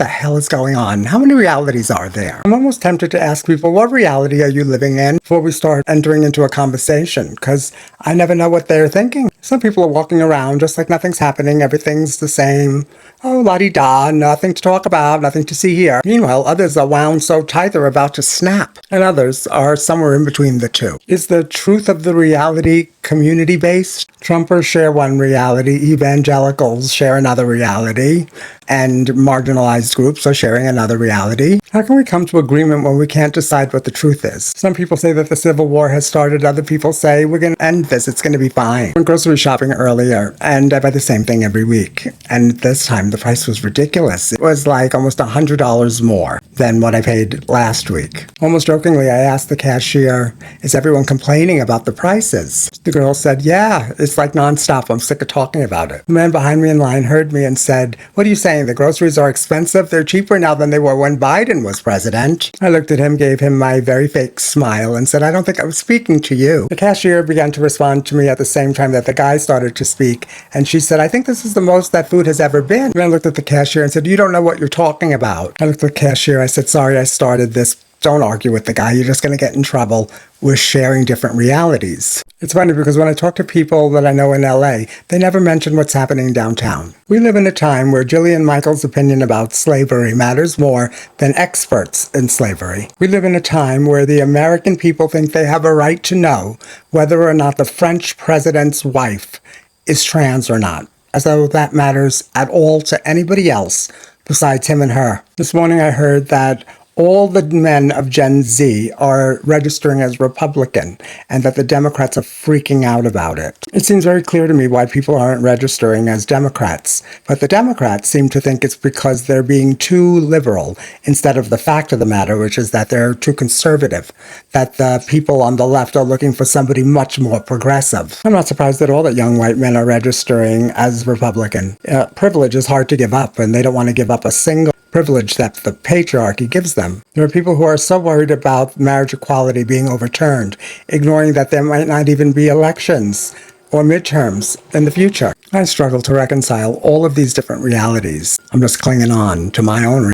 the hell is going on? How many realities are there? I'm almost tempted to ask people, what reality are you living in before we start entering into a conversation? Because I never know what they're thinking. Some people are walking around just like nothing's happening, everything's the same. Oh, la-di-da, nothing to talk about, nothing to see here. Meanwhile, others are wound so tight they're about to snap, and others are somewhere in between the two. Is the truth of the reality community-based? Trumpers share one reality, evangelicals share another reality, and marginalized groups are sharing another reality. How can we come to agreement when we can't decide what the truth is? Some people say that the Civil War has started, other people say we're going to end this, it's going to be fine. I went grocery shopping earlier, and I buy the same thing every week, and this time the price was ridiculous. It was like almost $100 more than what I paid last week. Almost jokingly, I asked the cashier, is everyone complaining about the prices? The girl said, yeah, it's like nonstop. I'm sick of talking about it. The man behind me in line heard me and said, what are you saying? The groceries are expensive? They're cheaper now than they were when Biden was president. I looked at him, gave him my very fake smile, and said, I don't think I was speaking to you. The cashier began to respond to me at the same time that the guy started to speak, and she said, I think this is the most that food has ever been. And I looked at the cashier and said, you don't know what you're talking about. I looked at the cashier, I said, sorry, I started this. Don't argue with the guy. You're just going to get in trouble. We're sharing different realities. It's funny because when I talk to people that I know in LA, they never mention what's happening downtown. We live in a time where Jillian Michaels' opinion about slavery matters more than experts in slavery. We live in a time where the American people think they have a right to know whether or not the French president's wife is trans or not, as though that matters at all to anybody else besides him and her. This morning I heard that all the men of Gen Z are registering as Republican and that the Democrats are freaking out about it. It seems very clear to me why people aren't registering as Democrats, but the Democrats seem to think it's because they're being too liberal instead of the fact of the matter, which is that they're too conservative, that the people on the left are looking for somebody much more progressive. I'm not surprised at all that young white men are registering as Republican. Privilege is hard to give up, and they don't want to give up a single privilege that the patriarchy gives them. There are people who are so worried about marriage equality being overturned, ignoring that there might not even be elections or midterms in the future. I struggle to reconcile all of these different realities. I'm just clinging on to my own